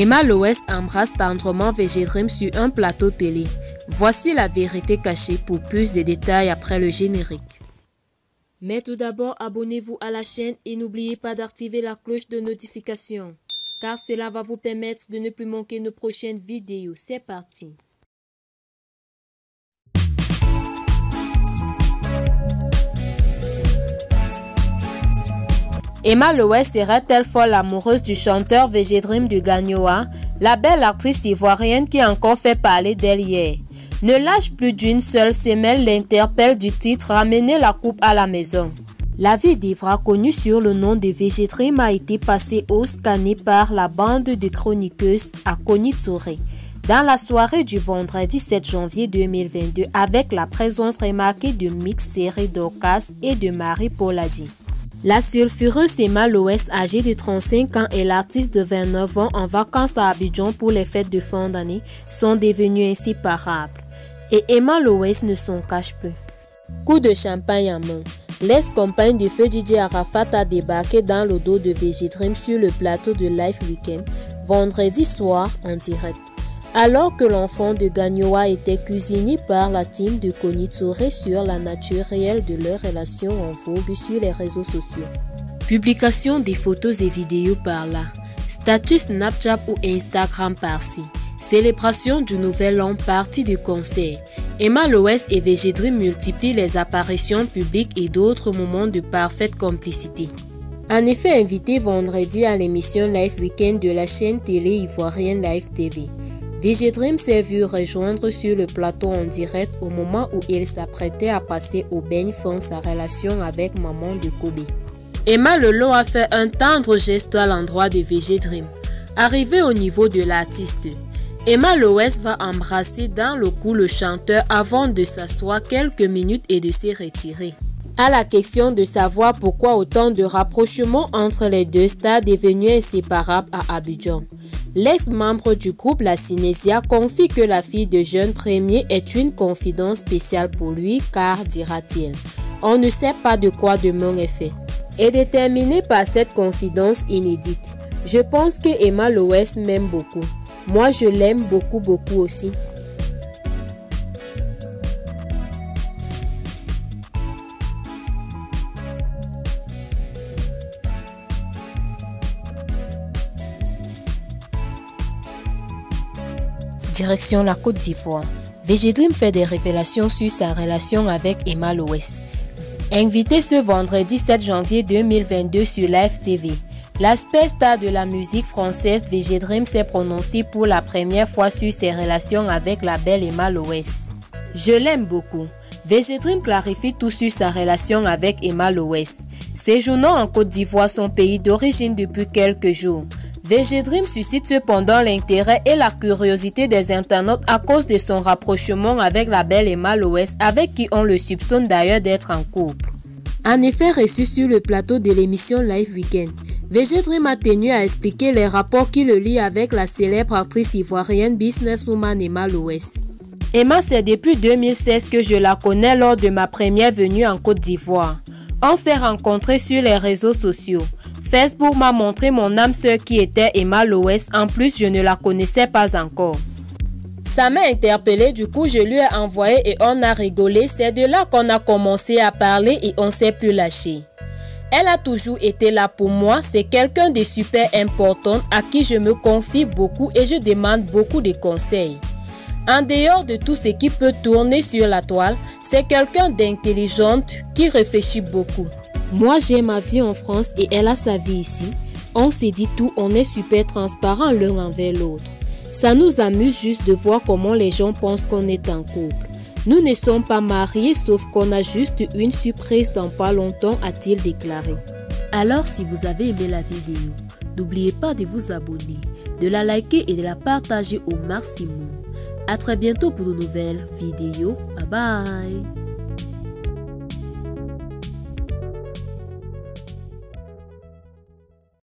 Emma Loès embrasse tendrement VG Dream sur un plateau télé. Voici la vérité cachée pour plus de détails après le générique. Mais tout d'abord, abonnez-vous à la chaîne et n'oubliez pas d'activer la cloche de notification, car cela va vous permettre de ne plus manquer nos prochaines vidéos. C'est parti! Emma Loès sera-t-elle folle amoureuse du chanteur VG Dream du Gagnoa, la belle actrice ivoirienne qui a encore fait parler d'elle hier? Ne lâche plus d'une seule semelle l'interpelle du titre « Ramener la coupe à la maison ». La vie d'Ivra, connue sur le nom de VG Dream, a été passée au scanner par la bande de chroniqueuses à Koni Touré dans la soirée du vendredi 7 janvier 2022 avec la présence remarquée de Mix Série Dorcas et de Marie Poladi. La sulfureuse Emma Loès, âgée de 35 ans, et l'artiste de 29 ans en vacances à Abidjan pour les fêtes de fin d'année sont devenus inséparables. Et Emma Loès ne s'en cache plus. Coup de champagne en main, l'ex-compagne du feu DJ Arafat a débarqué dans le dos de VG Dream sur le plateau de Live Weekend vendredi soir en direct. Alors que l'enfant de Gagnoa était cuisiné par la team de Koni Touré sur la nature réelle de leur relation en vogue sur les réseaux sociaux. Publication des photos et vidéos par là, statut Snapchat ou Instagram par-ci, célébration du nouvel an, partie de concert. Emma Loès et VG Dream multiplient les apparitions publiques et d'autres moments de parfaite complicité. En effet, invité vendredi à l'émission Live Weekend de la chaîne télé ivoirienne Live TV, VG Dream s'est vu rejoindre sur le plateau en direct au moment où il s'apprêtait à passer au beigne fond sa relation avec maman de Kobe. Emma Lolo a fait un tendre geste à l'endroit de VG Dream. Arrivé au niveau de l'artiste, Emma Loès va embrasser dans le cou le chanteur avant de s'asseoir quelques minutes et de se retirer. À la question de savoir pourquoi autant de rapprochements entre les deux stars devenus inséparables à Abidjan, l'ex-membre du groupe La Cinésia confie que la fille de jeune premier est une confidence spéciale pour lui car, dira-t-il, on ne sait pas de quoi demain est fait. Et déterminé par cette confidence inédite, je pense que Emma Loès m'aime beaucoup. Moi je l'aime beaucoup aussi. Direction la Côte d'Ivoire. VG Dream fait des révélations sur sa relation avec Emma Loès. Invité ce vendredi 7 janvier 2022 sur Live TV, la superstar de la musique française VG Dream s'est prononcé pour la première fois sur ses relations avec la belle Emma Loès. Je l'aime beaucoup. VG Dream clarifie tout sur sa relation avec Emma Loès. Séjournant en Côte d'Ivoire, son pays d'origine depuis quelques jours, VG Dream suscite cependant l'intérêt et la curiosité des internautes à cause de son rapprochement avec la belle Emma Loès, avec qui on le soupçonne d'ailleurs d'être en couple. En effet, reçu sur le plateau de l'émission Live Weekend, VG Dream a tenu à expliquer les rapports qui le lient avec la célèbre actrice ivoirienne businesswoman Emma Loès. Emma, c'est depuis 2016 que je la connais lors de ma première venue en Côte d'Ivoire. On s'est rencontrés sur les réseaux sociaux. Facebook m'a montré mon âme sœur qui était Emma Loès. En plus, je ne la connaissais pas encore. Ça m'a interpellée, du coup je lui ai envoyé et on a rigolé. C'est de là qu'on a commencé à parler et on s'est plus lâché. Elle a toujours été là pour moi. C'est quelqu'un de super important à qui je me confie beaucoup et je demande beaucoup de conseils. En dehors de tout ce qui peut tourner sur la toile, c'est quelqu'un d'intelligente qui réfléchit beaucoup. Moi, j'ai ma vie en France et elle a sa vie ici. On s'est dit tout, on est super transparent l'un envers l'autre. Ça nous amuse juste de voir comment les gens pensent qu'on est en couple. Nous ne sommes pas mariés sauf qu'on a juste une surprise dans pas longtemps, a-t-il déclaré. Alors, si vous avez aimé la vidéo, n'oubliez pas de vous abonner, de la liker et de la partager au maximum. À très bientôt pour de nouvelles vidéos. Bye bye.